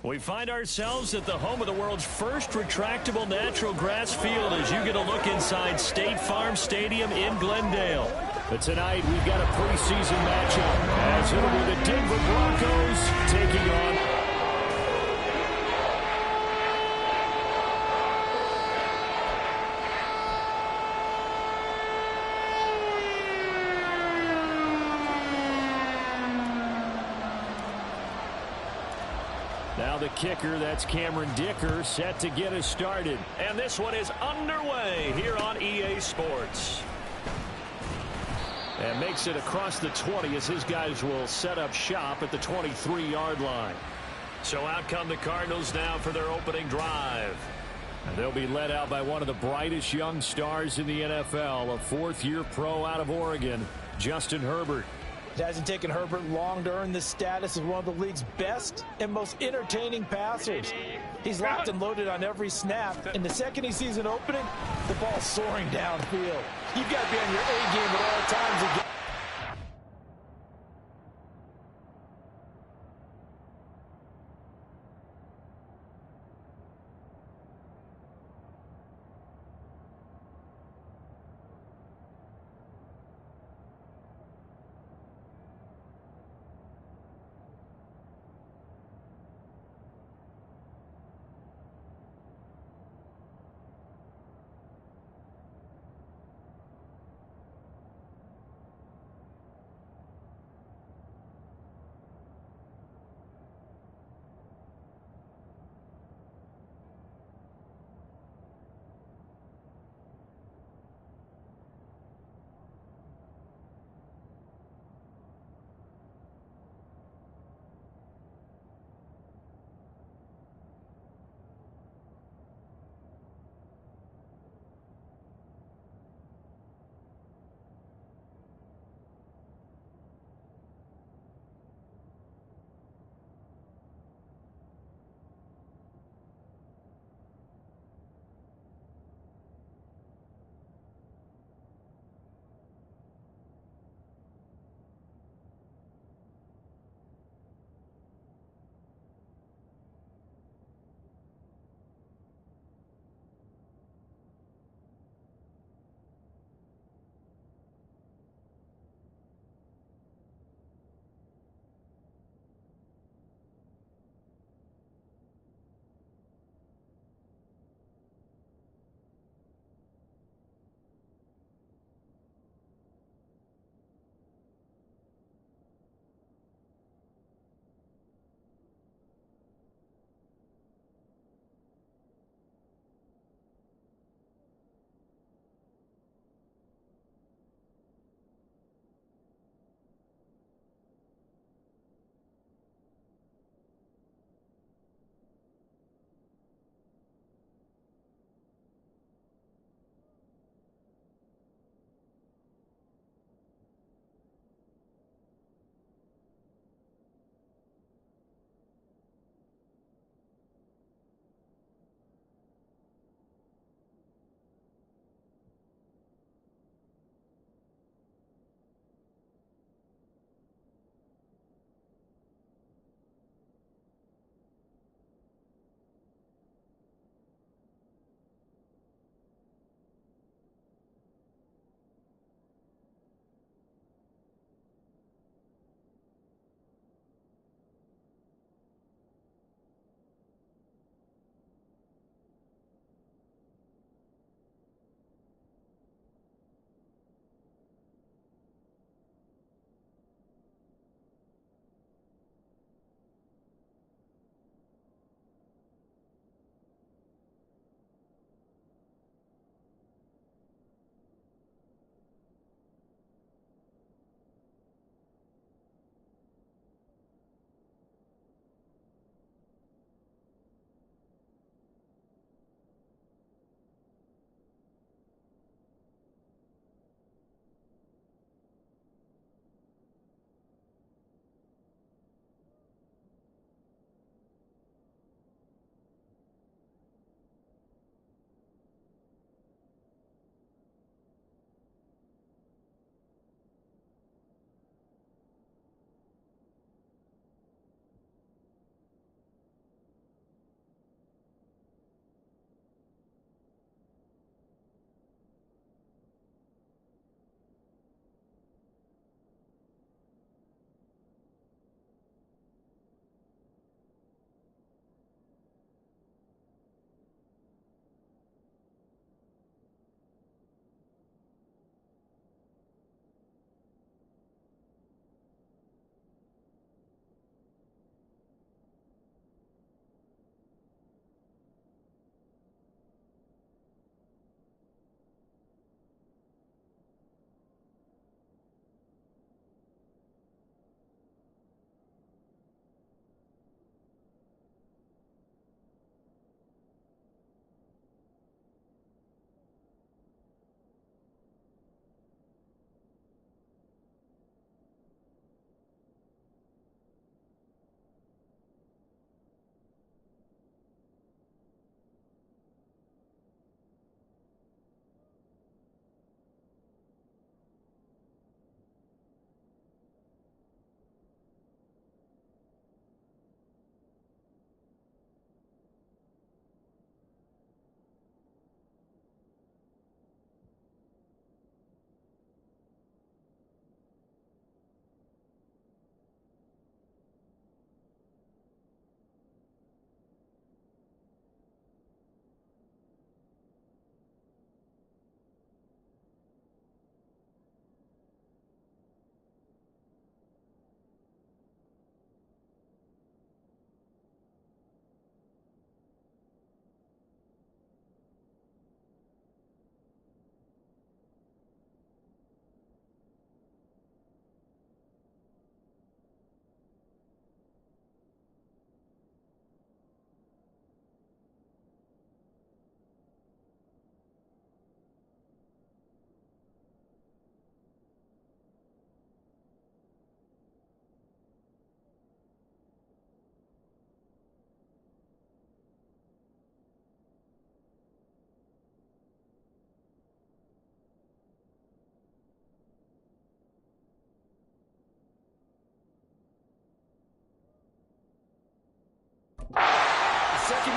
We find ourselves at the home of the world's first retractable natural grass field as you get a look inside State Farm Stadium in Glendale. But tonight we've got a preseason matchup as it'll be the Denver Broncos taking on Now the kicker, that's Cameron Dicker, set to get us started. And this one is underway here on EA Sports. And makes it across the 20 as his guys will set up shop at the 23-yard line. So out come the Cardinals now for their opening drive. And they'll be led out by one of the brightest young stars in the NFL, a fourth-year pro out of Oregon, Justin Herbert. It hasn't taken Herbert long to earn this status as one of the league's best and most entertaining passers. He's locked and loaded on every snap, and the second he sees an opening, the ball's soaring downfield. You've got to be on your A game at all times again.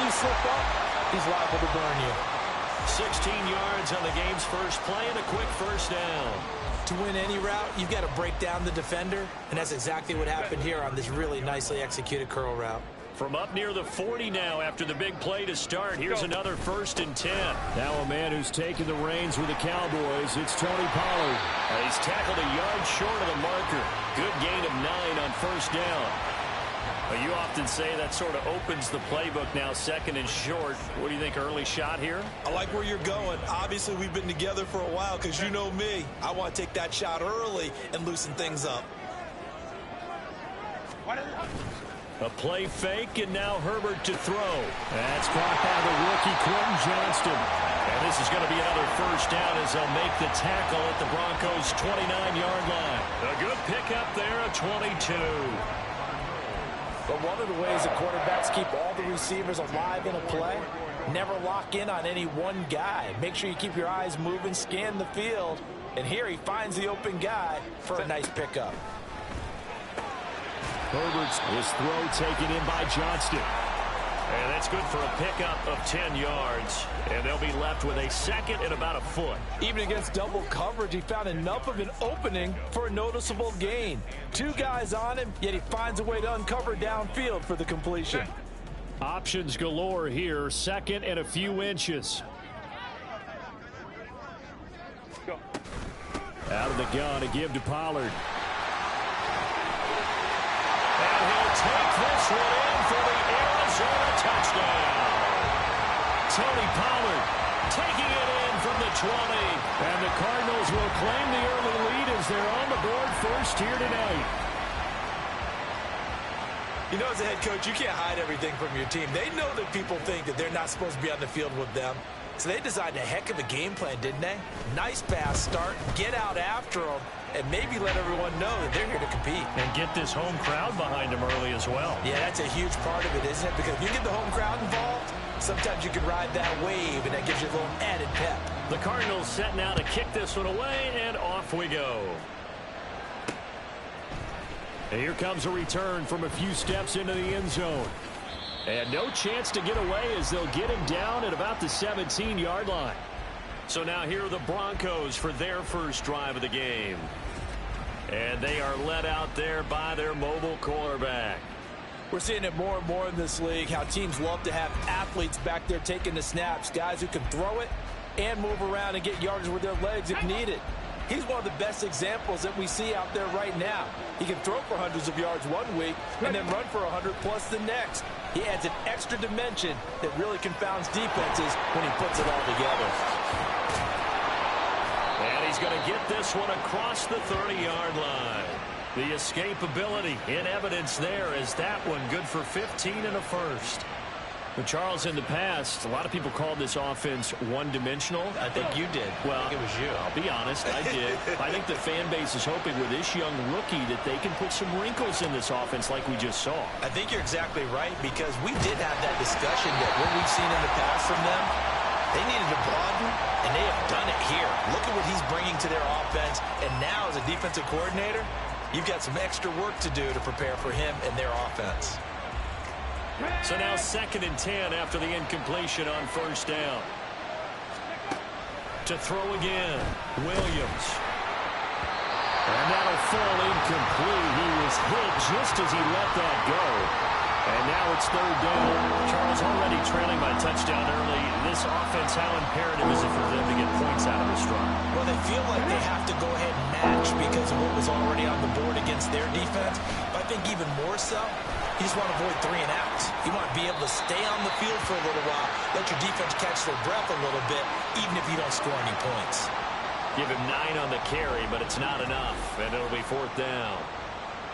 you slip up, he's liable to burn you. 16 yards on the game's first play and a quick first down. To win any route, you've got to break down the defender, and that's exactly what happened here on this really nicely executed curl route. From up near the 40 now after the big play to start. Here's another 1st and 10. Now a man who's taken the reins with the Cowboys. It's Tony Pollard. And he's tackled a yard short of the marker. Good gain of 9 on first down. Well, you often say that sort of opens the playbook now, 2nd and short. What do you think, early shot here? I like where you're going. Obviously, we've been together for a while because you know me. I want to take that shot early and loosen things up. A play fake, and now Herbert to throw. That's caught by the rookie Quentin Johnston. And this is going to be another first down as they'll make the tackle at the Broncos' 29-yard line. A good pickup there, a 22. But one of the ways the quarterbacks keep all the receivers alive in a play, never lock in on any one guy. Make sure you keep your eyes moving, scan the field. And here he finds the open guy for a nice pickup. Herbert's his throw taken in by Johnston. And that's good for a pickup of 10 yards. And they'll be left with a 2nd and about a foot. Even against double coverage, he found enough of an opening for a noticeable gain. 2 guys on him, yet he finds a way to uncover downfield for the completion. Options galore here. 2nd and a few inches. Out of the gun to give to Pollard. And he'll take this one in for the Arizona touchdown. Tony Pollard taking it in from the 20. And the Cardinals will claim the early lead as they're on the board first here tonight. You know, as a head coach, you can't hide everything from your team. They know that people think that they're not supposed to be on the field with them. So they designed a heck of a game plan, didn't they? Nice pass start, get out after them, and maybe let everyone know that they're here to compete. And get this home crowd behind them early as well. Yeah, that's a huge part of it, isn't it? Because if you get the home crowd involved, sometimes you can ride that wave, and that gives you a little added pep. The Cardinals set now to kick this one away, and off we go. And here comes a return from a few steps into the end zone. And no chance to get away as they'll get him down at about the 17-yard line. So now here are the Broncos for their first drive of the game. And they are led out there by their mobile quarterback. We're seeing it more and more in this league, how teams love to have athletes back there taking the snaps, guys who can throw it and move around and get yardage with their legs if needed. He's one of the best examples that we see out there right now. He can throw for hundreds of yards one week and then run for 100+ the next. He adds an extra dimension that really confounds defenses when he puts it all together. And he's going to get this one across the 30-yard line. The escapability in evidence there as that one good for 15 and a first. But Charles, in the past, a lot of people called this offense one-dimensional. I think you did. Well, I think it was you. I'll be honest, I did. I think the fan base is hoping with this young rookie that they can put some wrinkles in this offense like we just saw. I think you're exactly right, because we did have that discussion that what we've seen in the past from them, they needed to broaden, and they have done it here. Look at what he's bringing to their offense, and now as a defensive coordinator, you've got some extra work to do to prepare for him and their offense. So now 2nd and 10 after the incompletion on first down. To throw again, Williams. And that'll fall incomplete. He was hit just as he let that go. And now it's 3rd down. Charles, already trailing by touchdown early. This offense, how imperative is it for them to get points out of this run? Well, they feel like they have to go ahead and match because of what was already on the board against their defense. But I think even more so, you just want to avoid 3 and outs. You want to be able to stay on the field for a little while, let your defense catch their breath a little bit, even if you don't score any points. Give him 9 on the carry, but it's not enough, and it'll be 4th down.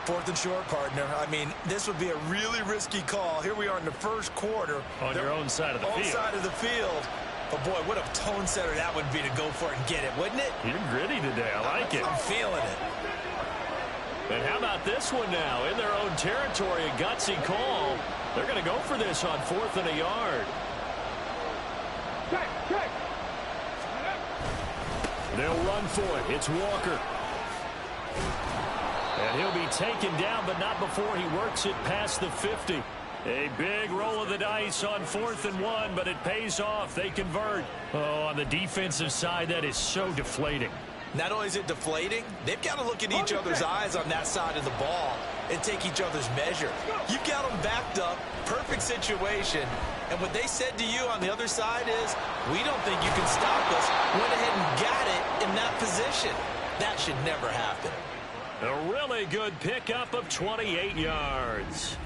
4th and short, partner. I mean, this would be a really risky call. Here we are in the first quarter. On your own side of the field. Own side of the field. But, boy, what a tone setter that would be to go for it and get it, wouldn't it? You're gritty today. I like it. I'm feeling it. And how about this one now? In their own territory, a gutsy call. They're going to go for this on 4th and a yard. They'll run for it. It's Walker. And he'll be taken down, but not before he works it past the 50. A big roll of the dice on 4th and 1, but it pays off. They convert. Oh, on the defensive side, that is so deflating. Not only is it deflating, they've got to look in each other's eyes on that side of the ball and take each other's measure. You've got them backed up, perfect situation, and what they said to you on the other side is, we don't think you can stop us. Went ahead and got it in that position. That should never happen. A really good pickup of 28 yards.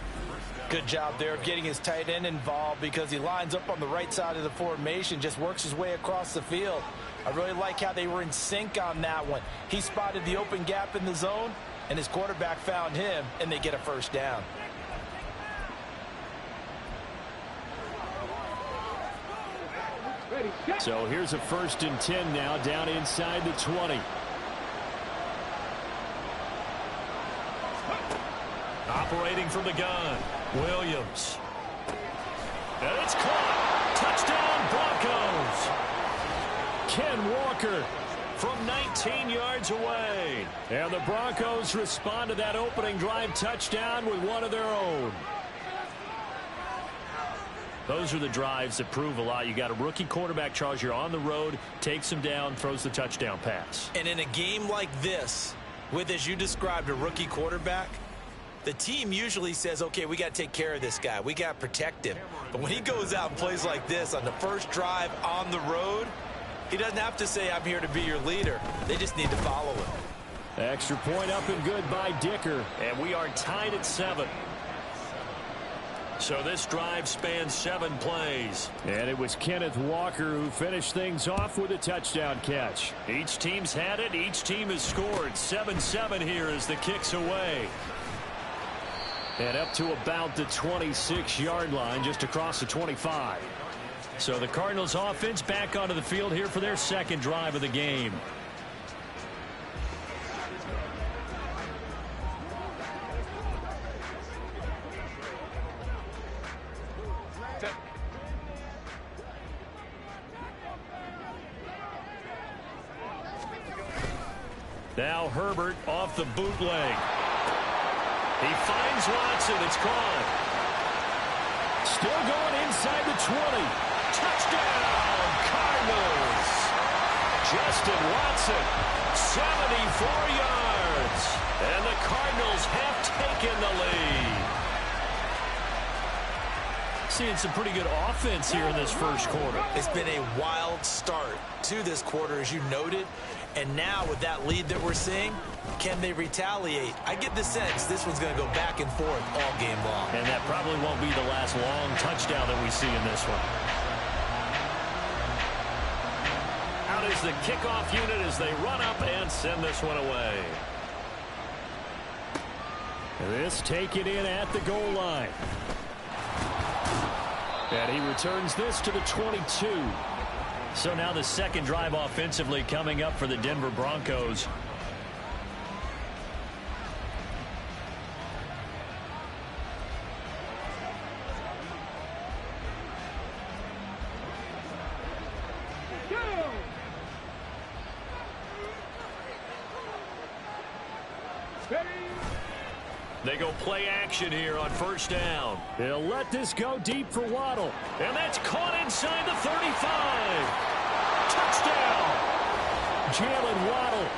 Good job there of getting his tight end involved because he lines up on the right side of the formation, just works his way across the field. I really like how they were in sync on that one. He spotted the open gap in the zone, and his quarterback found him, and they get a first down. So here's a 1st and 10 now, down inside the 20. Operating from the gun, Williams. And it's caught. Touchdown, Broncos. Ken Walker from 19 yards away. And the Broncos respond to that opening drive touchdown with one of their own. Those are the drives that prove a lot. You got a rookie quarterback, Charles. You're on the road, takes him down, throws the touchdown pass. And in a game like this, with, as you described, a rookie quarterback, the team usually says, okay, we got to take care of this guy. We got to protect him. But when he goes out and plays like this on the first drive on the road, he doesn't have to say, I'm here to be your leader. They just need to follow him. Extra point up and good by Dicker. And we are tied at 7. So this drive spans 7 plays. And it was Kenneth Walker who finished things off with a touchdown catch. Each team's had it. Each team has scored. 7-7 here as the kick's away. And up to about the 26-yard line, just across the 25. So the Cardinals offense back onto the field here for their second drive of the game. Now Herbert off the bootleg. He finds Watson. It's caught. Still going inside the 20. Touchdown, Cardinals. Justin Watson, 74 yards. And the Cardinals have taken the lead. Seeing some pretty good offense here in this first quarter. It's been a wild start to this quarter, as you noted. And now with that lead that we're seeing, can they retaliate? I get the sense this one's going to go back and forth all game long. And that probably won't be the last long touchdown that we see in this one. Out is the kickoff unit as they run up and send this one away. This taken in at the goal line. And he returns this to the 22. So now the second drive offensively coming up for the Denver Broncos. They go play action here on first down. They'll let this go deep for Waddle. And that's caught inside the 35. Touchdown. Jalen Waddle,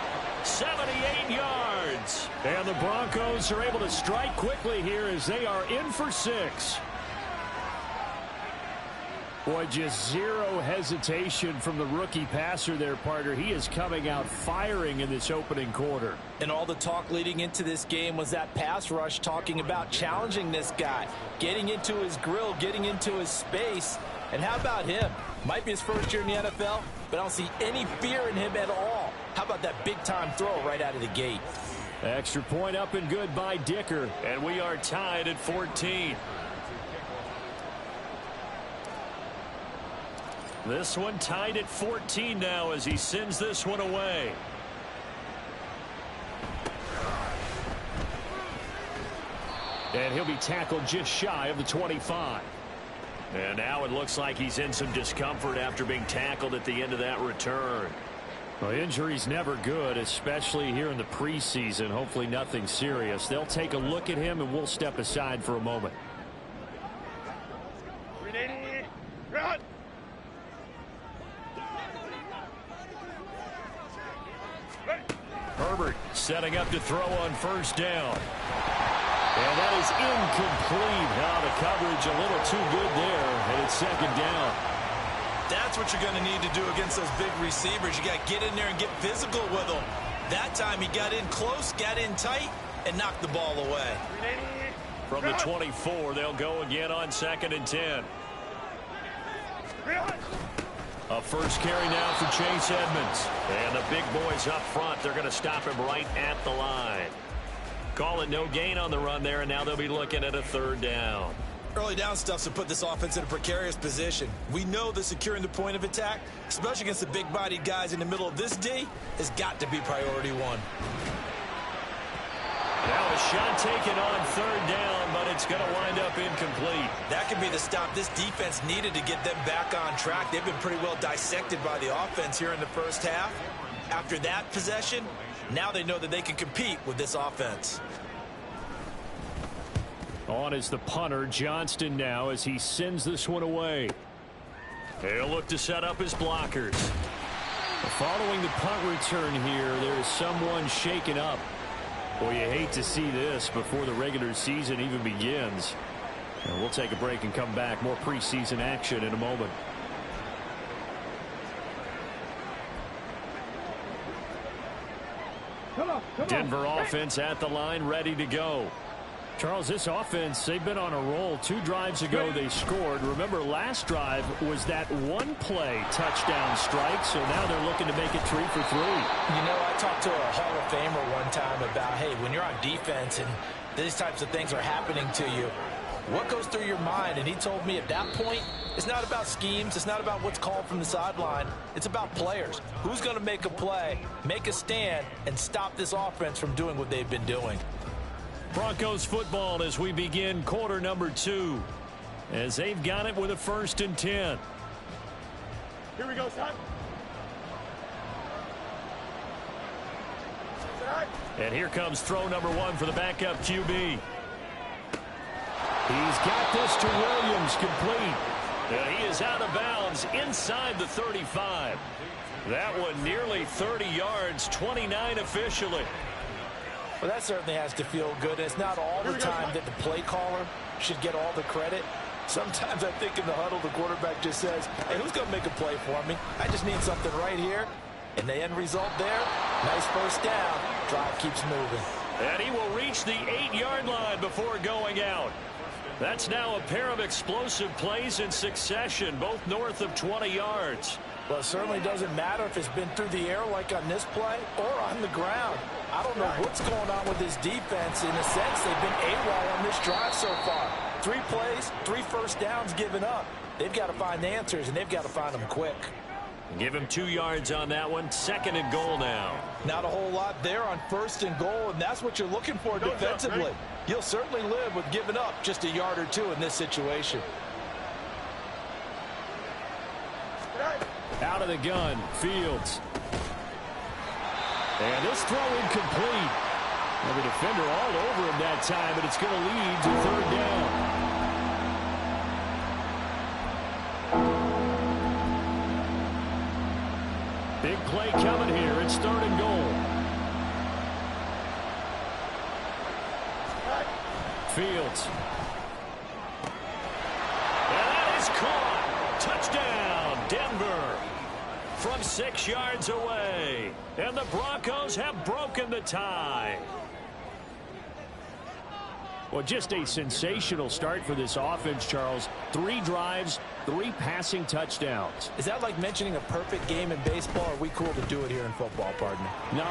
78 yards. And the Broncos are able to strike quickly here as they are in for 6. Boy, just zero hesitation from the rookie passer there, partner. He is coming out firing in this opening quarter. And all the talk leading into this game was that pass rush talking about challenging this guy, getting into his grill, getting into his space. And how about him? Might be his first year in the NFL, but I don't see any fear in him at all. How about that big-time throw right out of the gate? Extra point up and good by Dicker. And we are tied at 14. This one tied at 14 now as he sends this one away. And he'll be tackled just shy of the 25. And now it looks like he's in some discomfort after being tackled at the end of that return. Well, injury's never good, especially here in the preseason. Hopefully nothing serious. They'll take a look at him and we'll step aside for a moment. Setting up to throw on first down. And that is incomplete. Now the coverage a little too good there, and it's second down. That's what you're going to need to do against those big receivers. You got to get in there and get physical with them. That time he got in close, got in tight, and knocked the ball away. From the 24, they'll go again on 2nd and 10. A first carry now for Chase Edmonds. And the big boys up front, they're going to stop him right at the line. Call it no gain on the run there, and now they'll be looking at a 3rd down. Early down stuff to put this offense in a precarious position. We know that securing the point of attack, especially against the big-bodied guys in the middle of this D, has got to be priority one. Now a shot taken on 3rd down, but it's going to wind up incomplete. That could be the stop this defense needed to get them back on track. They've been pretty well dissected by the offense here in the first half. After that possession, now they know that they can compete with this offense. On is the punter, Johnston, now as he sends this one away. He'll look to set up his blockers. Following the punt return here, there is someone shaken up. Boy, you hate to see this before the regular season even begins. And we'll take a break and come back. More preseason action in a moment. Denver offense at the line, ready to go. Charles, this offense, they've been on a roll. 2 drives ago, they scored. Remember, last drive was that one-play touchdown strike, so now they're looking to make it 3 for 3. You know, I talked to a Hall of Famer one time about, hey, when you're on defense and these types of things are happening to you, what goes through your mind? And he told me at that point, it's not about schemes. It's not about what's called from the sideline. It's about players. Who's going to make a play, make a stand, and stop this offense from doing what they've been doing? Broncos football as we begin quarter number 2. As they've got it with a 1st and 10. Here we go, son. And here comes throw number 1 for the backup QB. He's got this to Williams, complete. And he is out of bounds inside the 35. That one nearly 30 yards, 29 officially. Well, that certainly has to feel good. It's not all the time that the play caller should get all the credit. Sometimes I think in the huddle, the quarterback just says, hey, who's going to make a play for me? I just need something right here. And the end result there, nice first down. Drive keeps moving. And he will reach the 8-yard line before going out. That's now a pair of explosive plays in succession, both north of 20 yards. Well, it certainly doesn't matter if it's been through the air like on this play or on the ground. I don't know what's going on with this defense. In a sense, they've been AWOL on this drive so far. 3 plays, 3 first downs given up. They've got to find the answers, and they've got to find them quick. Give him 2 yards on that one. 2nd and goal now. Not a whole lot there on 1st and goal, and that's what you're looking for defensively. You'll certainly live with giving up just a yard or 2 in this situation. Out of the gun, Fields. And this throw incomplete. Well, the defender all over him that time, but it's going to lead to 3rd down. Big play coming here. It's 3rd and goal. Fields. And that is caught. Touchdown, Denver. From 6 yards away. And the Broncos have broken the tie. Well, just a sensational start for this offense, Charles. 3 drives, 3 passing touchdowns. Is that like mentioning a perfect game in baseball? Or are we cool to do it here in football, partner? No.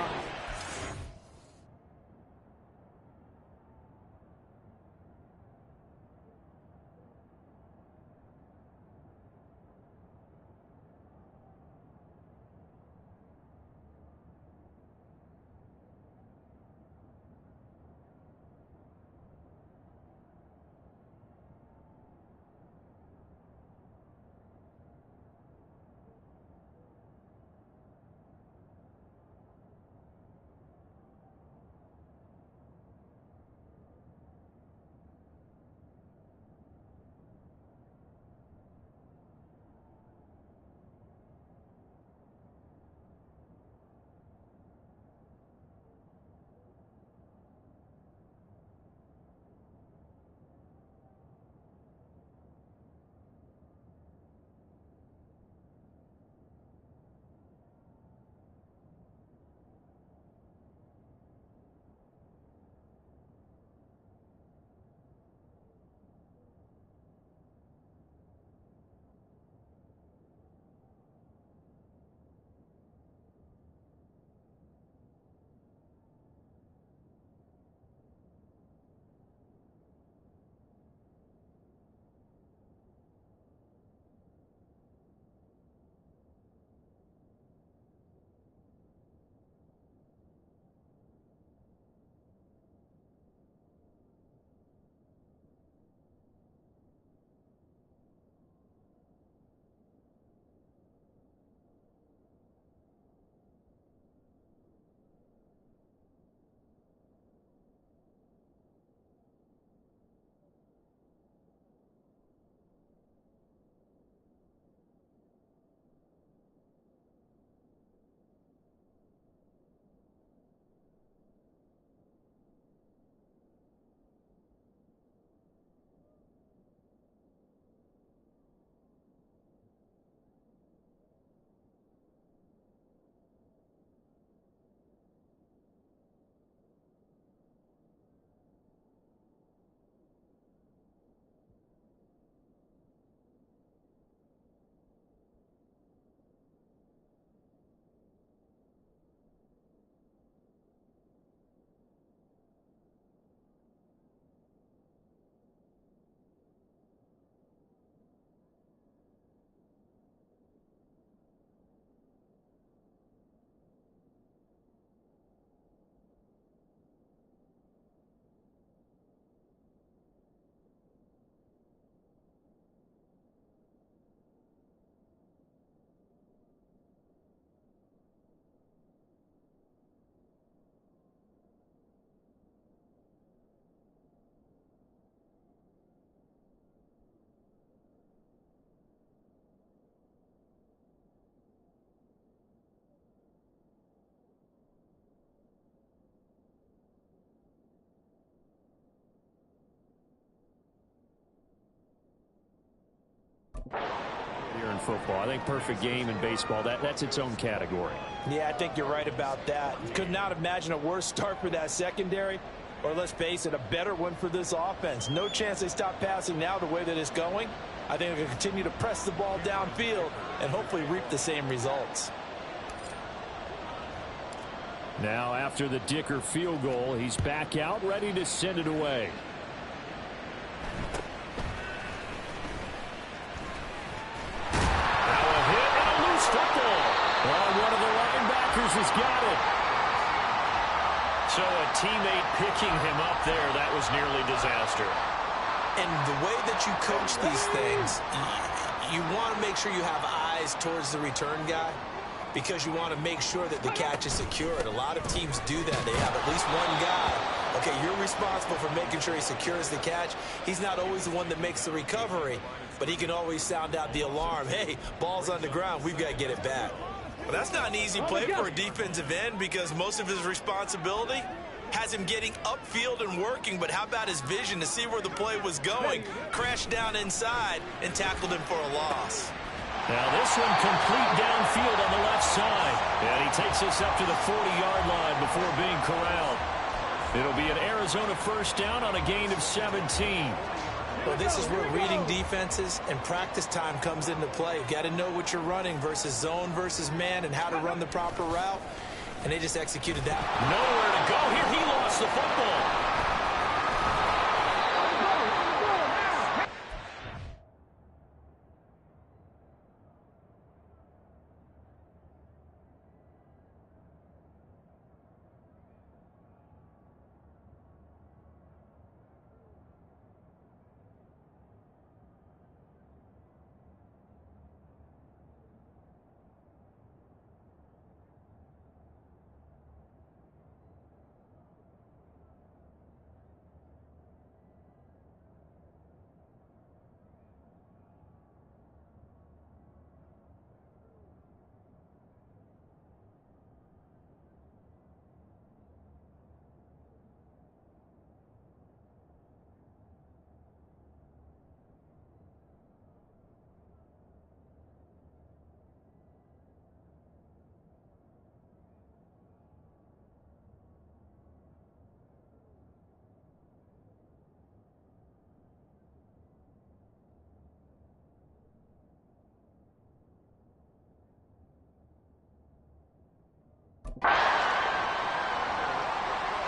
Here in football, I think perfect game in baseball, that's its own category. Yeah, I think you're right about that. Could not imagine a worse start for that secondary, or let's face it, a better one for this offense. No chance they stop passing now the way that it's going. I think they'll continue to press the ball downfield and hopefully reap the same results. Now after the Dicker field goal, he's back out, ready to send it away. Now a hit and a loose football. Oh, one of the linebackers has got it. So a teammate picking him up there, that was nearly disaster. And the way that you coach these things, you want to make sure you have eyes towards the return guy because you want to make sure that the catch is secured. A lot of teams do that. They have at least one guy. Okay, you're responsible for making sure he secures the catch. He's not always the one that makes the recovery, but he can always sound out the alarm. Hey, ball's on the ground. We've got to get it back. Well, that's not an easy play for a defensive end because most of his responsibility has him getting upfield and working, but how about his vision to see where the play was going? Crashed down inside and tackled him for a loss. Now this one complete downfield on the left side. And he takes us up to the 40-yard line before being corralled. It'll be an Arizona first down on a gain of 17. Well, this is where reading defenses and practice time comes into play. You got to know what you're running versus zone versus man and how to run the proper route. And they just executed that. Nowhere to go here. He lost the football.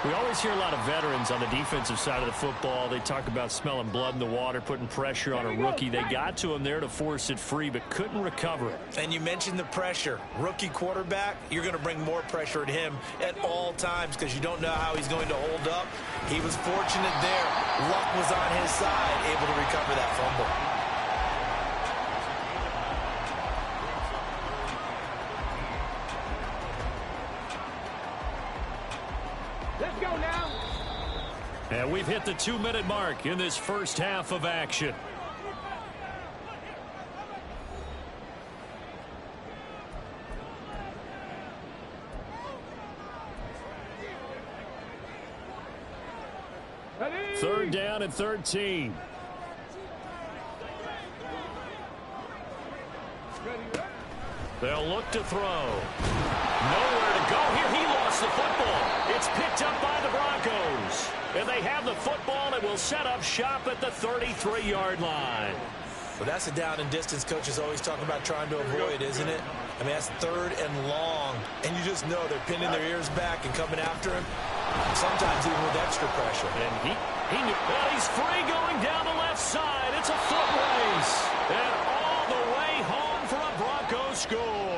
We always hear a lot of veterans on the defensive side of the football. They talk about smelling blood in the water, putting pressure on a rookie. They got to him there to force it free, but couldn't recover it. And you mentioned the pressure. Rookie quarterback, you're going to bring more pressure at him at all times because you don't know how he's going to hold up. He was fortunate there. Luck was on his side, able to recover that fumble. Let's go now. And we've hit the 2-minute mark in this first half of action. Third down and 13. They'll look to throw. Nowhere to go here. He lost the football. It's picked up by the Broncos. And they have the football and will set up shop at the 33-yard line. Well, that's a down and distance coaches always talking about trying to avoid, isn't it? I mean, that's third and long. And you just know they're pinning their ears back and coming after him, sometimes even with extra pressure. And he knew. Well, he's free going down the left side. It's a foot race. And all the way home for a Broncos score.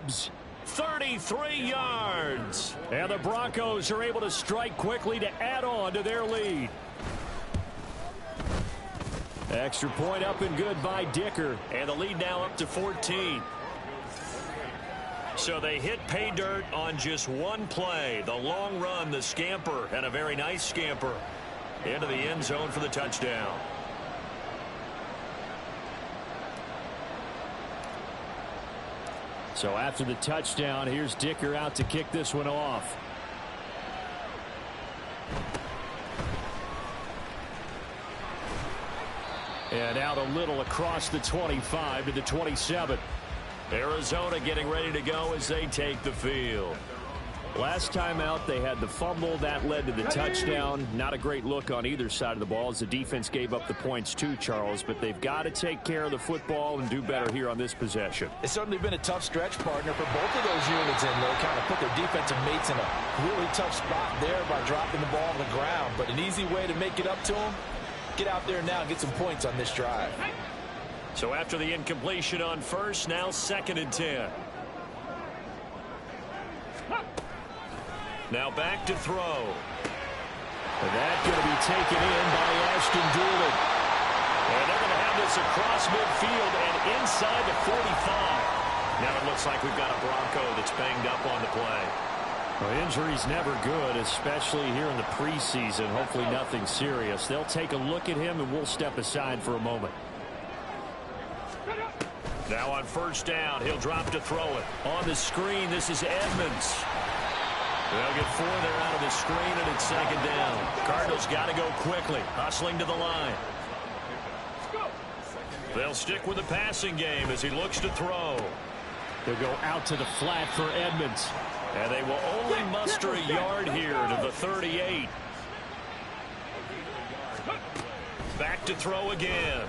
Gibbs, 33 yards. And the Broncos are able to strike quickly to add on to their lead. Extra point up and good by Dicker. And the lead now up to 14. So they hit pay dirt on just one play. The long run, the scamper, and a very nice scamper into the end zone for the touchdown. So after the touchdown, here's Dicker out to kick this one off. And out a little across the 25 to the 27. Arizona getting ready to go as they take the field. Last time out, they had the fumble. That led to the touchdown. Not a great look on either side of the ball as the defense gave up the points too, Charles. But they've got to take care of the football and do better here on this possession. It's certainly been a tough stretch, partner, for both of those units, and they kind of put their defensive mates in a really tough spot there by dropping the ball on the ground. But an easy way to make it up to them, get out there now and get some points on this drive. So after the incompletion on first, now 2nd and 10. Now back to throw. And that's going to be taken in by Ashton Doolin. And they're going to have this across midfield and inside the 45. Now it looks like we've got a Bronco that's banged up on the play. Well, injury's never good, especially here in the preseason. Hopefully nothing serious. They'll take a look at him, and we'll step aside for a moment. Now on first down, he'll drop to throw it. On the screen, this is Edmonds. They'll get 4 there out of the screen, and it's 2nd down. Cardinals got to go quickly, hustling to the line. They'll stick with the passing game as he looks to throw. They'll go out to the flat for Edmonds. And they will only muster a yard here to the 38. Back to throw again.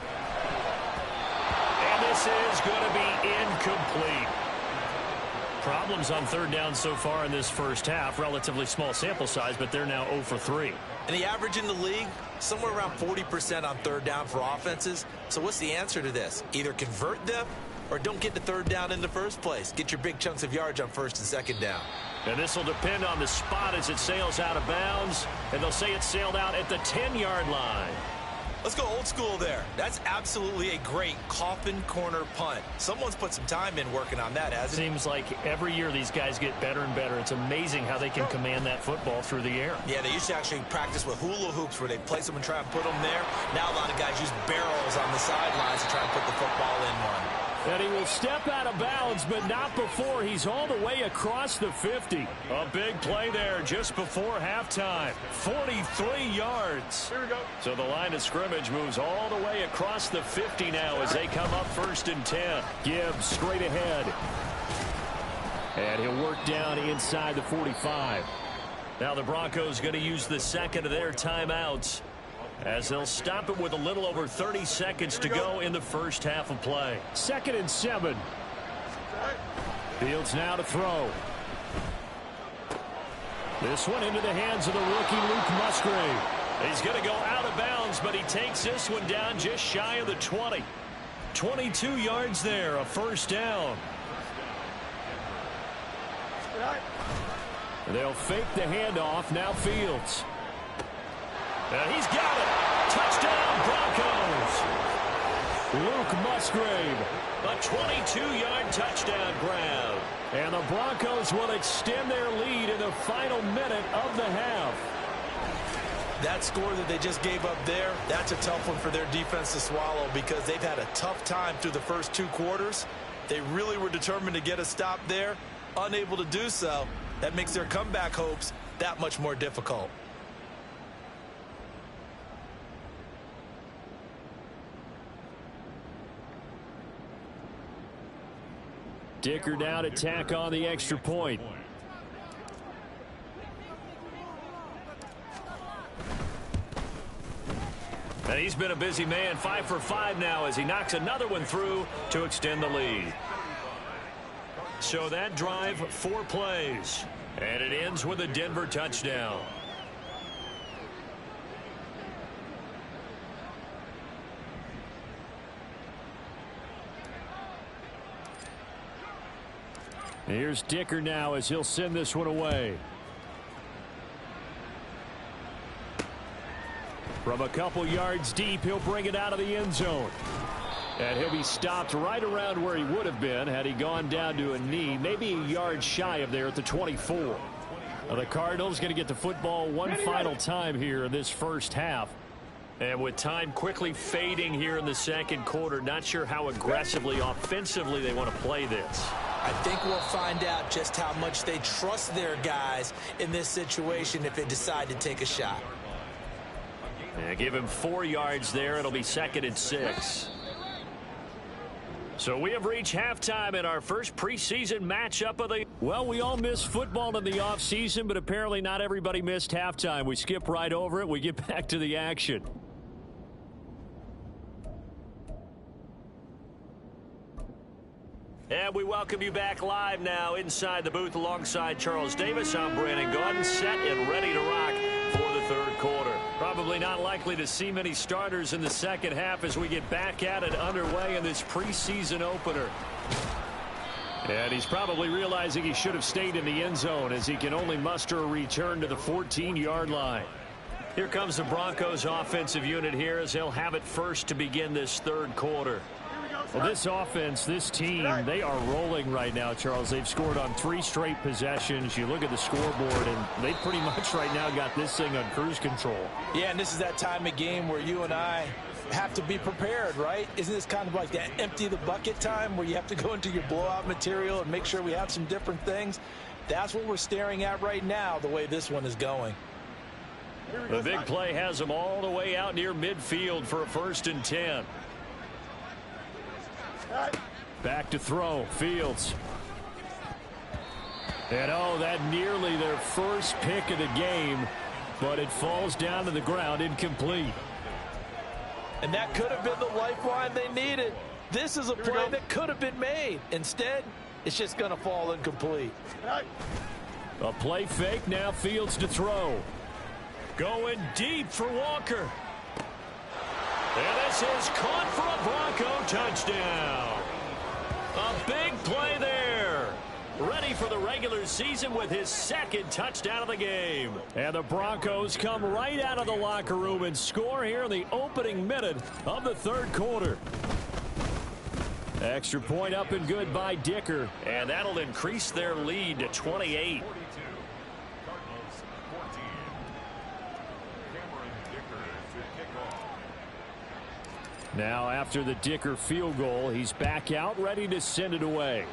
And this is going to be incomplete. Problems on 3rd down so far in this first half. Relatively small sample size, but they're now 0 for 3. And the average in the league, somewhere around 40% on 3rd down for offenses. So what's the answer to this? Either convert them or don't get to 3rd down in the first place. Get your big chunks of yards on 1st and 2nd down. And this will depend on the spot as it sails out of bounds. And they'll say it sailed out at the 10-yard line. Let's go old school there. That's absolutely a great coffin corner punt. Someone's put some time in working on that, hasn't it? Seems like every year these guys get better and better. It's amazing how they can command that football through the air. Yeah, they used to actually practice with hula hoops where they place them and try and put them there. Now a lot of guys use barrels on the sidelines to try and put the football in one. And he will step out of bounds, but not before he's all the way across the 50. A big play there just before halftime. 43 yards. Here we go. So the line of scrimmage moves all the way across the 50 now as they come up 1st and 10. Gibbs straight ahead. And he'll work down inside the 45. Now the Broncos going to use the 2nd of their timeouts, as they'll stop it with a little over 30 seconds to go in the first half of play. 2nd and 7. Fields now to throw. This one into the hands of the rookie Luke Musgrave. He's going to go out of bounds, but he takes this one down just shy of the 20. 22 yards there, a 1st down. They'll fake the handoff. Now Fields. And he's got it. Touchdown, Broncos. Luke Musgrave. A 22-yard touchdown grab. And the Broncos will extend their lead in the final minute of the half. That score that they just gave up there, that's a tough one for their defense to swallow because they've had a tough time through the first 2 quarters. They really were determined to get a stop there. Unable to do so. That makes their comeback hopes that much more difficult. Dicker down to tack on the extra point. And he's been a busy man, 5 for 5 now as he knocks another one through to extend the lead. So that drive, 4 plays. And it ends with a Denver touchdown. Here's Dicker now as he'll send this one away. From a couple yards deep, he'll bring it out of the end zone. And he'll be stopped right around where he would have been had he gone down to a knee, maybe a yard shy of there at the 24. Now the Cardinals going to get the football one final time here in this first half. And with time quickly fading here in the second quarter, not sure how aggressively, offensively they want to play this. I think we'll find out just how much they trust their guys in this situation if they decide to take a shot. Yeah, give him 4 yards there. It'll be 2nd and 6. So we have reached halftime in our first preseason matchup of the... Well, we all miss football in the offseason, but apparently not everybody missed halftime. We skip right over it. We get back to the action. And we welcome you back live now inside the booth alongside Charles Davis. I'm Brandon Gaudin, set and ready to rock for the third quarter. Probably not likely to see many starters in the second half as we get back at it underway in this preseason opener. And he's probably realizing he should have stayed in the end zone as he can only muster a return to the 14-yard line. Here comes the Broncos offensive unit here as they'll have it first to begin this third quarter. Well, this offense, this team, they are rolling right now, Charles. They've scored on 3 straight possessions. You look at the scoreboard, and they pretty much right now got this thing on cruise control. Yeah, and this is that time of game where you and I have to be prepared, right? Isn't this kind of like that empty the bucket time where you have to go into your blowout material and make sure we have some different things? That's what we're staring at right now, the way this one is going. The big play has them all the way out near midfield for a 1st and 10. Back to throw, Fields. And oh, that nearly their first pick of the game, but it falls down to the ground, incomplete. And that could have been the lifeline they needed. This is a play that could have been made. Instead, it's just going to fall incomplete. A play fake, now Fields to throw. Going deep for Walker. And this is caught for a Bronco touchdown. A big play there. Ready for the regular season with his 2nd touchdown of the game. And the Broncos come right out of the locker room and score here in the opening minute of the third quarter. Extra point up and good by Dicker. And that'll increase their lead to 28. Now after the Dicker field goal, he's back out ready to send it away.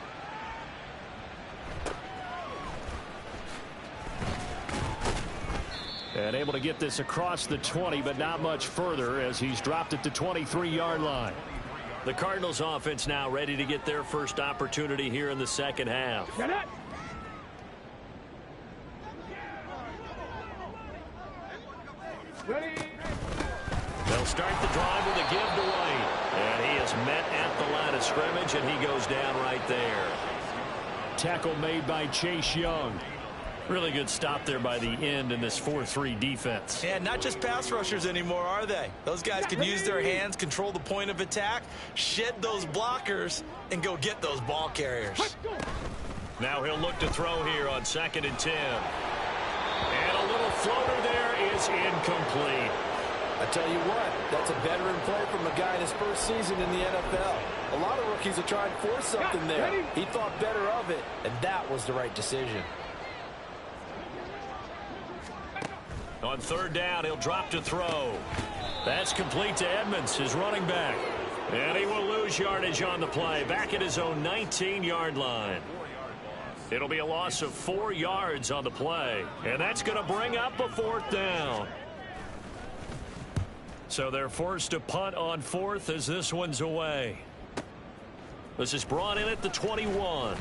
And able to get this across the 20, but not much further as he's dropped it to 23-yard line. The Cardinals offense now ready to get their first opportunity here in the second half. They'll start the drive with a give to White. And he is met at the line of scrimmage, and he goes down right there. Tackle made by Chase Young. Really good stop there by the end in this 4-3 defense. And not just pass rushers anymore, are they? Those guys can use their hands, control the point of attack, shed those blockers, and go get those ball carriers. Now he'll look to throw here on 2nd and 10. And a little floater there is incomplete. I tell you what, that's a veteran play from a guy in his first season in the NFL. A lot of rookies are trying to force something there. He thought better of it, and that was the right decision. On 3rd down, he'll drop to throw. That's complete to Edmonds, his running back. And he will lose yardage on the play, back at his own 19-yard line. It'll be a loss of 4 yards on the play, and that's going to bring up a 4th down. So they're forced to punt on 4th as this one's away. This is brought in at the 21.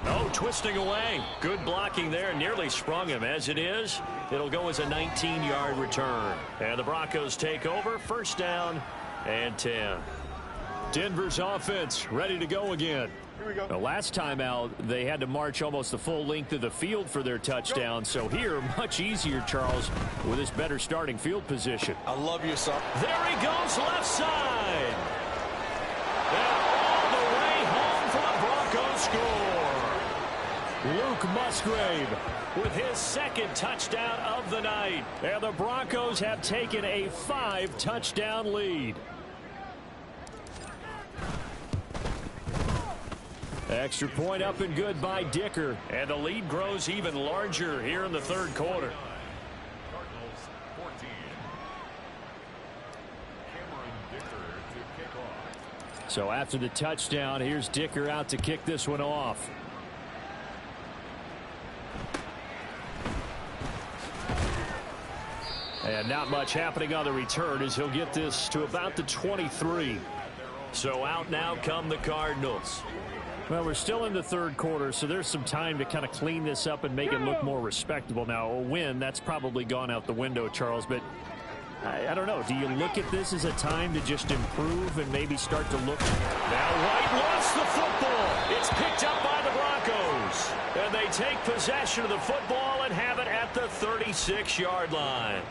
Oh, twisting away. Good blocking there. Nearly sprung him. As it is, it'll go as a 19-yard return. And the Broncos take over. 1st down and 10. Denver's offense ready to go again. Here we go. The last time out, they had to march almost the full length of the field for their touchdown. So here, much easier, Charles, with this better starting field position. I love your song. There he goes, left side. And all the way home for the Broncos score. Luke Musgrave with his second touchdown of the night. And the Broncos have taken a 5-touchdown lead. Extra point up and good by Dicker. And the lead grows even larger here in the third quarter. So after the touchdown, here's Dicker out to kick this one off. And not much happening on the return as he'll get this to about the 23. So out now come the Cardinals. Well, we're still in the third quarter, so there's some time to kind of clean this up and make it look more respectable. Now, a win, that's probably gone out the window, Charles, but I don't know. Do you look at this as a time to just improve and maybe start to look? Now White lost the football. It's picked up by the Broncos. And they take possession of the football and have it at the 36-yard line.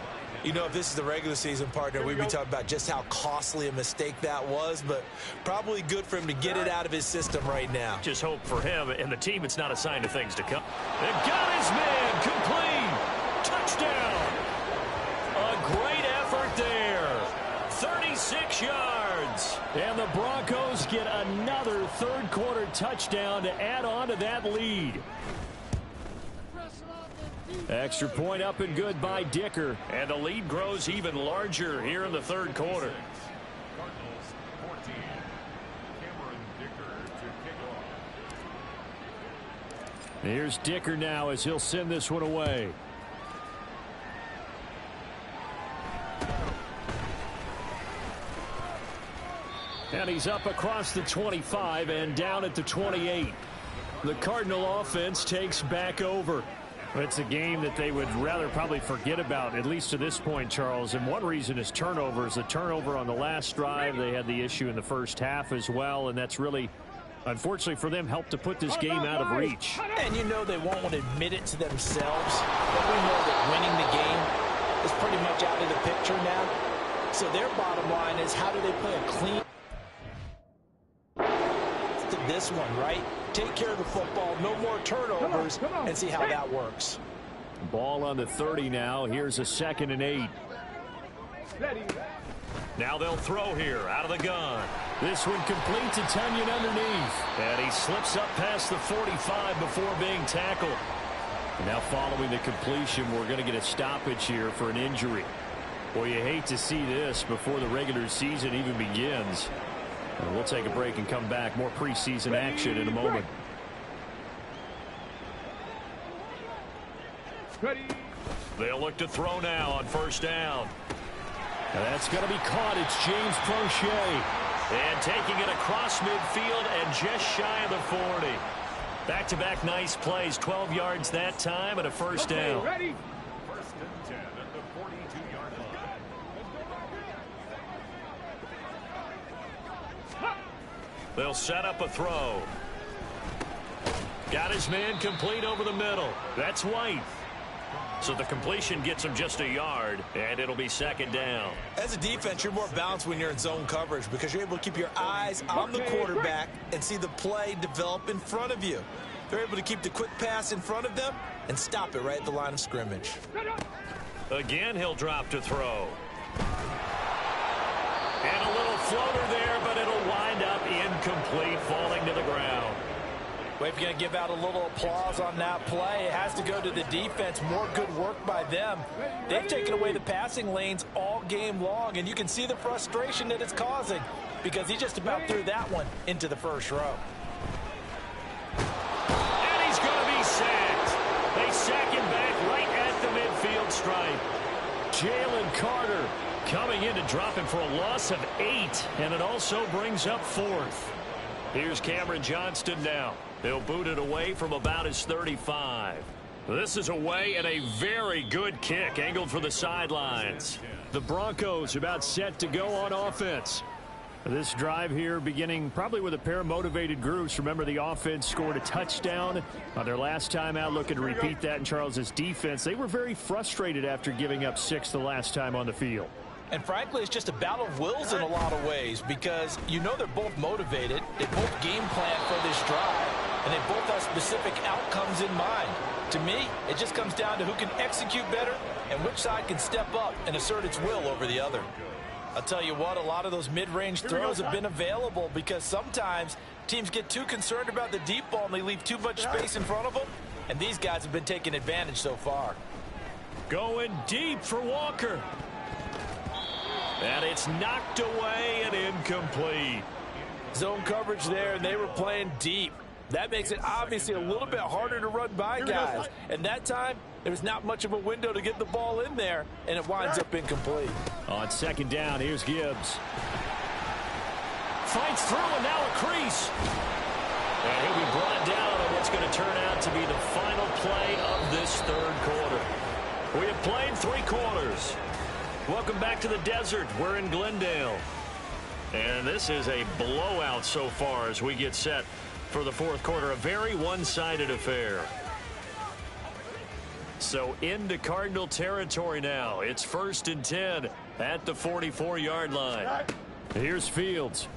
You know, if this is the regular season, partner, we'd be talking about just how costly a mistake that was, but probably good for him to get it out of his system right now. Just hope for him and the team it's not a sign of things to come. And got his man complete. Touchdown. A great effort there. 36 yards. And the Broncos get another third quarter touchdown to add on to that lead. Extra point up and good by Dicker. And the lead grows even larger here in the third quarter. Here's Dicker now as he'll send this one away. And he's up across the 25 and down at the 28. The Cardinal offense takes back over. It's a game that they would rather probably forget about, at least to this point, Charles. And one reason is turnovers. The turnover on the last drive, they had the issue in the first half as well. And that's really, unfortunately for them, helped to put this game out of reach. And you know they won't want to admit it to themselves. But we know that winning the game is pretty much out of the picture now. So their bottom line is, how do they play a clean to this one, right? Take care of the football, no more turnovers, and see how that works. Ball on the 30 now. Here's a 2nd and 8. Now they'll throw here out of the gun. This one complete to Tunyon underneath. And he slips up past the 45 before being tackled. Now following the completion, we're going to get a stoppage here for an injury. Well, you hate to see this before the regular season even begins. And we'll take a break and come back. More preseason action in a moment. They'll look to throw now on first down. And that's going to be caught. It's James Prochet. And taking it across midfield and just shy of the 40. Back-to-back nice plays. 12 yards that time and a first down. Ready? First and 10 at the 42-yard line. They'll set up a throw. Got his man complete over the middle. That's White. So the completion gets him just a yard, and it'll be 2nd down. As a defense, you're more balanced when you're in zone coverage because you're able to keep your eyes on the quarterback and see the play develop in front of you. They're able to keep the quick pass in front of them and stop it right at the line of scrimmage. Again, he'll drop to throw. And a little floater there, but it'll wind up incomplete, falling to the ground. Well, if you're going to give out a little applause on that play, it has to go to the defense. More good work by them. They've taken away the passing lanes all game long, and you can see the frustration that it's causing because he just about threw that one into the first row. And he's going to be sacked. They sack him back right at the midfield stripe. Jalen Carter coming in to drop him for a loss of 8, and it also brings up 4th. Here's Cameron Johnston now. He'll boot it away from about his 35. This is away and a very good kick angled for the sidelines. The Broncos about set to go on offense. This drive here beginning probably with a pair of motivated groups. Remember, the offense scored a touchdown on their last time out, looking to repeat that in Charles's defense. They were very frustrated after giving up 6 the last time on the field. And frankly, it's just a battle of wills in a lot of ways because you know they're both motivated. They both game plan for this drive. and they both have specific outcomes in mind. To me, it just comes down to who can execute better and which side can step up and assert its will over the other. I'll tell you what, a lot of those mid-range throws have been available because sometimes teams get too concerned about the deep ball and they leave too much space in front of them, and these guys have been taking advantage so far. Going deep for Walker. And it's knocked away and incomplete. Zone coverage there, and they were playing deep. That makes it obviously a little bit harder to run by guys. And that time, there was not much of a window to get the ball in there, and it winds up incomplete. On second down, here's Gibbs. Fights through, and now a crease. And he'll be brought down on what's going to turn out to be the final play of this third quarter. We have played 3 quarters. Welcome back to the desert. We're in Glendale. And this is a blowout so far as we get set for the fourth quarter. A very one-sided affair. So into Cardinal territory now. It's 1st and 10 at the 44-yard line. Here's Fields.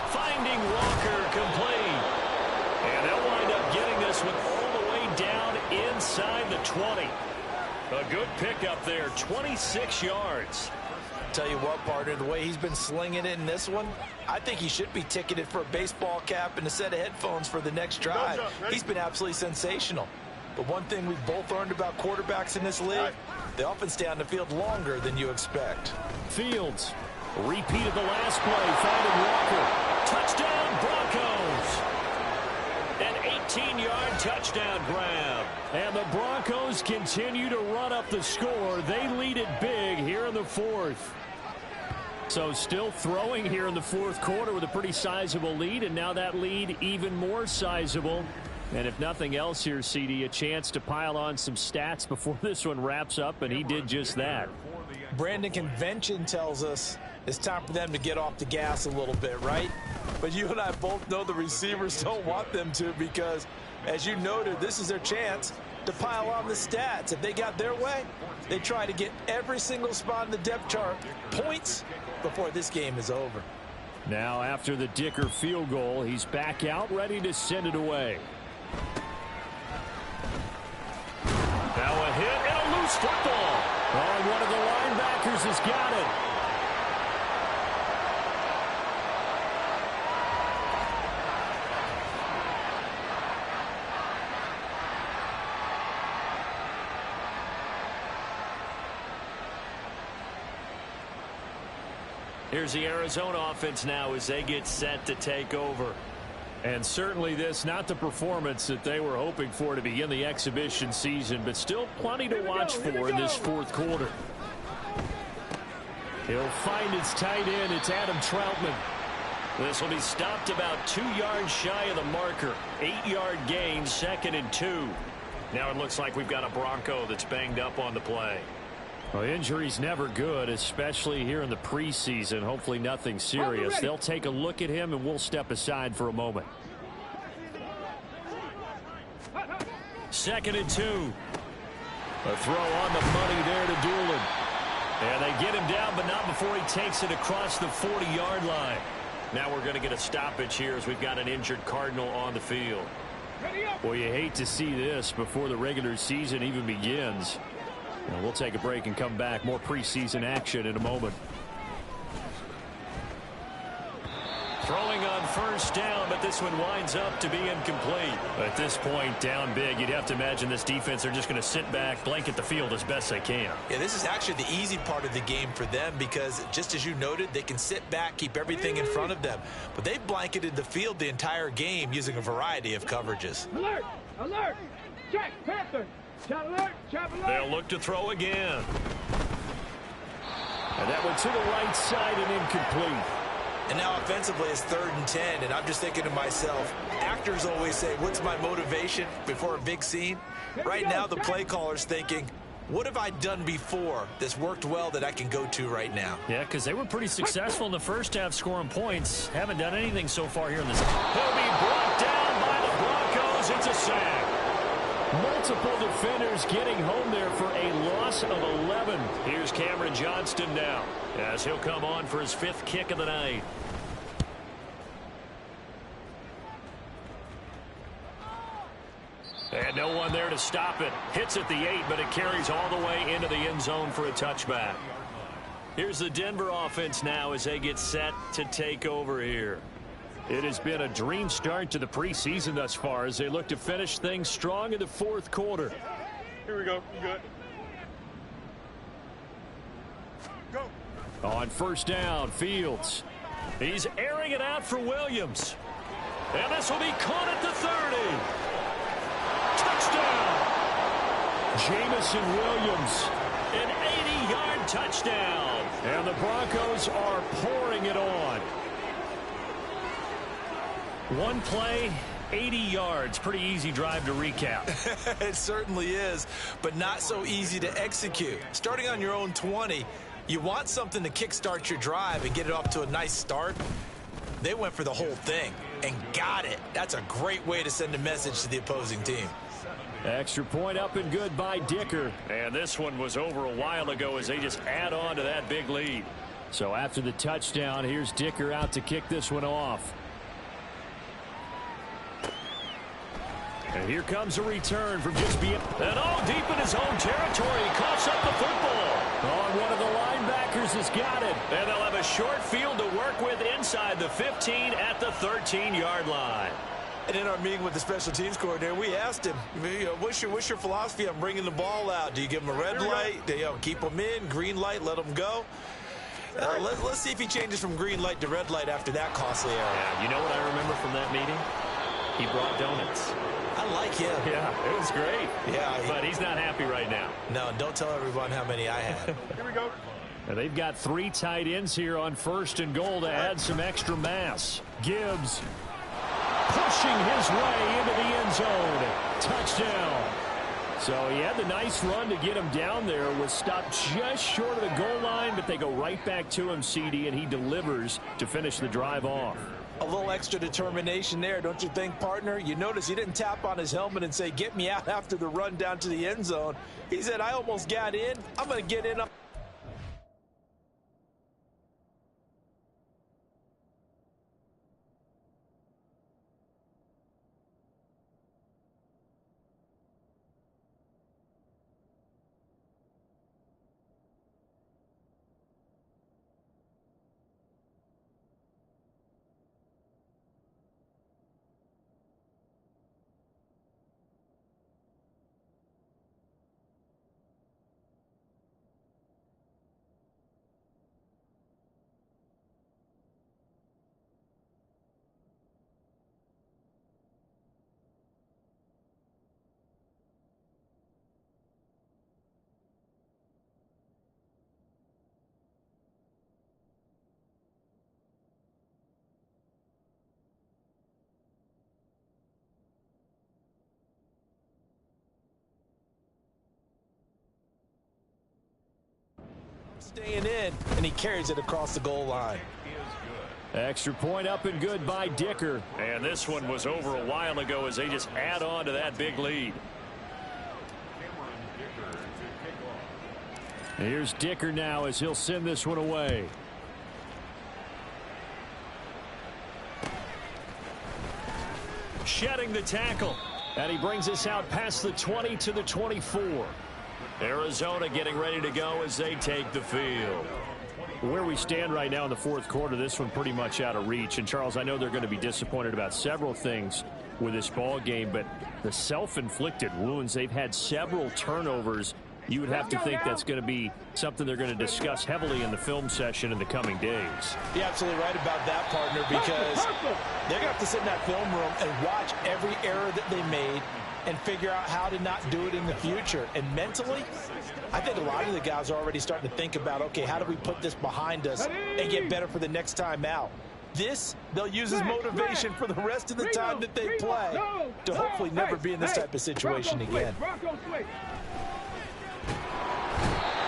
Finding Walker complete. And they'll wind up getting this one all the way down inside the 20. A good pickup there, 26 yards. Tell you what, partner, the way he's been slinging it in this one, I think he should be ticketed for a baseball cap and a set of headphones for the next drive. He's been absolutely sensational. But one thing we've both learned about quarterbacks in this league, they often stay on the field longer than you expect. Fields repeated the last play, finding Walker. Touchdown, Broncos. An 18-yard touchdown grab. And the Broncos continue to run up the score. They lead it big here in the fourth. So still throwing here in the fourth quarter with a pretty sizable lead, and now that lead even more sizable. And if nothing else here, CD, a chance to pile on some stats before this one wraps up, and he did just that. Brandon, convention tells us it's time for them to get off the gas a little bit, right? But you and I both know the receivers don't want them to because, as you noted, this is their chance to pile on the stats. If they got their way, they try to get every single spot in the depth chart points before this game is over. Now after the Dicker field goal, he's back out ready to send it away. Now a hit and a loose football. Oh, and one of the linebackers has got it. Here's the Arizona offense now as they get set to take over. And certainly this, not the performance that they were hoping for to begin the exhibition season, but still plenty to watch for in this fourth quarter. He'll find his tight end. It's Adam Troutman. This will be stopped about 2 yards shy of the marker. 8-yard gain, 2nd and 2. Now it looks like we've got a Bronco that's banged up on the play. Well, injury's never good, especially here in the preseason. Hopefully nothing serious. They'll take a look at him, and we'll step aside for a moment. 2nd and 2. A throw on the money there to Doolin. And they get him down, but not before he takes it across the 40-yard line. Now we're going to get a stoppage here as we've got an injured Cardinal on the field. Well, you hate to see this before the regular season even begins. And we'll take a break and come back. More preseason action in a moment. Throwing on 1st down, but this one winds up to be incomplete. At this point, down big, you'd have to imagine this defense are just going to sit back, blanket the field as best they can. Yeah, this is actually the easy part of the game for them because, just as you noted, they can sit back, keep everything in front of them. But they've blanketed the field the entire game using a variety of coverages. Alert! Alert! Check! Panther! Chop alert! Chop alert! They'll look to throw again. And that one to the right side and incomplete. And now offensively it's 3rd and 10, and I'm just thinking to myself, actors always say, what's my motivation before a big scene? Right now the play caller's thinking, what have I done before that's worked well that I can go to right now? Yeah, because they were pretty successful in the first half scoring points. Haven't done anything so far here in this. He'll be brought down by the Broncos. It's a sack. Multiple defenders getting home there for a loss of 11. Here's Cameron Johnston now as he'll come on for his 5th kick of the night. And no one there to stop it. Hits at the 8, but it carries all the way into the end zone for a touchback. Here's the Denver offense now as they get set to take over here. It has been a dream start to the preseason thus far as they look to finish things strong in the fourth quarter. Here we go. You good? Go. On first down, Fields. He's airing it out for Williams. And this will be caught at the 30. Touchdown. Jamison Williams. An 80-yard touchdown. And the Broncos are pouring it on. One play, 80 yards. Pretty easy drive to recap. It certainly is, but not so easy to execute. Starting on your own 20, you want something to kickstart your drive and get it off to a nice start. They went for the whole thing and got it. That's a great way to send a message to the opposing team. Extra point up and good by Dicker. And this one was over a while ago as they just add on to that big lead. So after the touchdown, here's Dicker out to kick this one off. And here comes a return from just being... And deep in his own territory, he coughs up the football. One of the linebackers has got it. And they'll have a short field to work with inside the 15 at the 13-yard line. And in our meeting with the special teams coordinator, we asked him, what's your philosophy on bringing the ball out? Do you give him a red light? Do you keep him in? Green light, let him go? Let's see if he changes from green light to red light after that costly error. Yeah, you know what I remember from that meeting? He brought donuts. I like him. Yeah, it was great. Yeah. But he's not happy right now. No, don't tell everyone how many I had. Here we go. And they've got 3 tight ends here on first and goal to add some extra mass. Gibbs pushing his way into the end zone. Touchdown. So he had the nice run to get him down there. Was stopped just short of the goal line, but they go right back to him, CD, and he delivers to finish the drive off. A little extra determination there, don't you think, partner? You notice he didn't tap on his helmet and say, get me out after the run down to the end zone. He said, I almost got in. I'm going to get in. Staying in, and he carries it across the goal line. Extra point up and good by Dicker. And this one was over a while ago as they just add on to that big lead. Here's Dicker now as he'll send this one away. Shedding the tackle. And he brings us out past the 20 to the 24. Arizona getting ready to go as they take the field. Where we stand right now in the fourth quarter, this one pretty much out of reach. And, Charles, I know they're going to be disappointed about several things with this ball game, but the self-inflicted wounds, they've had several turnovers. You would have to think that's going to be something they're going to discuss heavily in the film session in the coming days. You're absolutely right about that, partner, because they're going to have to sit in that film room and watch every error that they made and figure out how to not do it in the future. And mentally, I think a lot of the guys are already starting to think about, okay, how do we put this behind us and get better for the next time out? This, they'll use as motivation for the rest of the time that they play to hopefully never be in this type of situation again.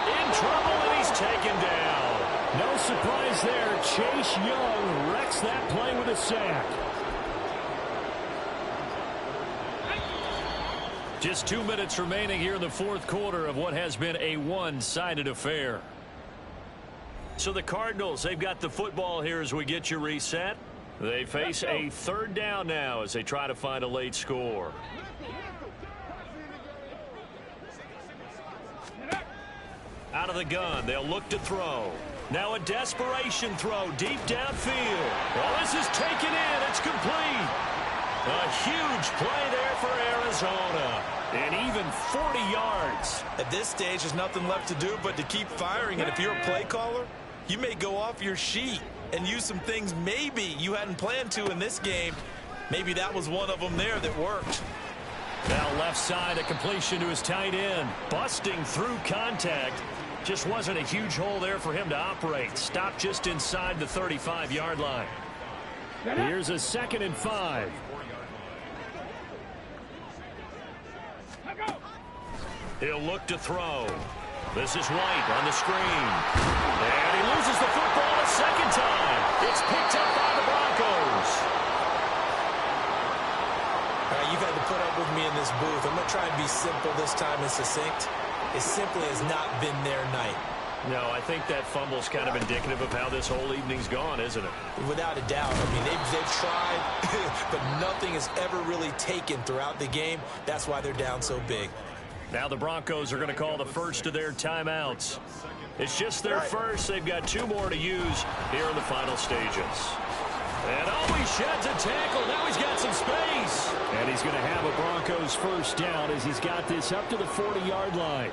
In trouble, and he's taken down. No surprise there. Chase Young wrecks that play with a sack. Just 2 minutes remaining here in the fourth quarter of what has been a one-sided affair. So the Cardinals, they've got the football here as we get you reset. They face a third down now as they try to find a late score. Out of the gun, they'll look to throw. Now a desperation throw deep downfield. Well, this is taken in. It's complete. A huge play there for Arizona. And even 40 yards. At this stage, there's nothing left to do but to keep firing. And if you're a play caller, you may go off your sheet and use some things maybe you hadn't planned to in this game. Maybe that was one of them there that worked. Now left side, a completion to his tight end. Busting through contact. Just wasn't a huge hole there for him to operate. Stopped just inside the 35-yard line. Here's a 2nd and 5. He'll look to throw. This is White on the screen. And he loses the football a second time. It's picked up by the Broncos. All right, you've had to put up with me in this booth. I'm going to try and be simple this time and succinct. It simply has not been their night. No, I think that fumble's kind of indicative of how this whole evening's gone, isn't it? Without a doubt. I mean, they've tried, but nothing has ever really taken throughout the game. That's why they're down so big. Now the Broncos are going to call the first of their timeouts. It's just their first. They've got 2 more to use here in the final stages. And he sheds a tackle. Now he's got some space. And he's going to have a Broncos first down as he's got this up to the 40-yard line.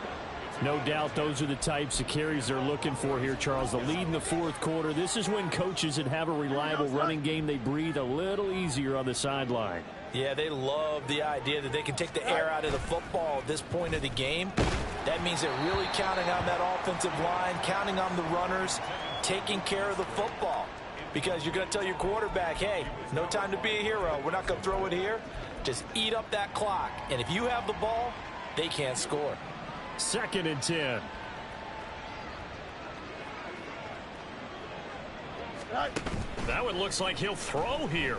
No doubt those are the types of carries they're looking for here, Charles. The lead in the 4th quarter. This is when coaches that have a reliable running game, they breathe a little easier on the sideline. Yeah, they love the idea that they can take the air out of the football at this point of the game. That means they're really counting on that offensive line, counting on the runners, taking care of the football. Because you're going to tell your quarterback, hey, no time to be a hero. We're not going to throw it here. Just eat up that clock. And if you have the ball, they can't score. 2nd and 10. That one looks like he'll throw here.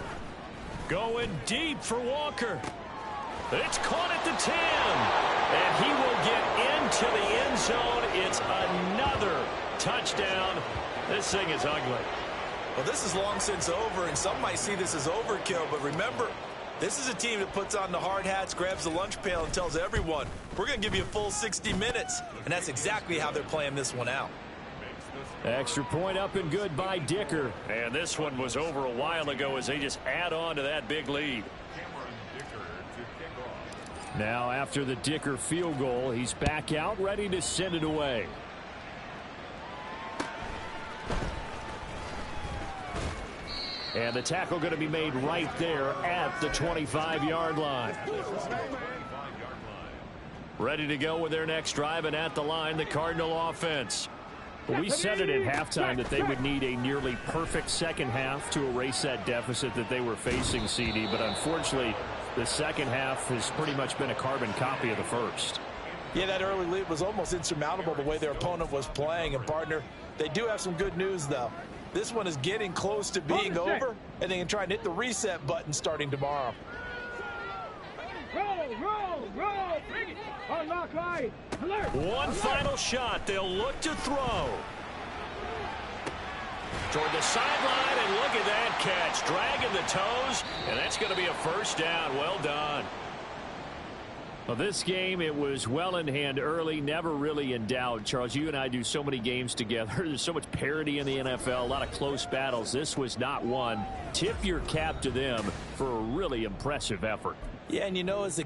Going deep for Walker. It's caught at the 10. And he will get into the end zone. It's another touchdown. This thing is ugly. Well, this is long since over, and some might see this as overkill. But remember, this is a team that puts on the hard hats, grabs the lunch pail, and tells everyone, we're going to give you a full 60 minutes. And that's exactly how they're playing this one out. Extra point up and good by Dicker. And this one was over a while ago as they just add on to that big lead. Now after the Dicker field goal, he's back out ready to send it away. And the tackle going to be made right there at the 25-yard line. Ready to go with their next drive, and at the line, the Cardinal offense. We said it at halftime that they would need a nearly perfect second half to erase that deficit that they were facing, CD. But unfortunately, the second half has pretty much been a carbon copy of the first. Yeah, that early lead was almost insurmountable the way their opponent was playing. And, partner, they do have some good news, though. This one is getting close to being over, and they can try and hit the reset button starting tomorrow. Roll. Bring it. Unlock line. Alert. One final shot. They'll look to throw. Toward the sideline, and look at that catch. Dragging the toes, and that's going to be a first down. Well done. Well, this game, it was well in hand early, never really in doubt. Charles, you and I do so many games together. There's so much parity in the NFL, a lot of close battles. This was not one. Tip your cap to them for a really impressive effort. Yeah, and you know, as a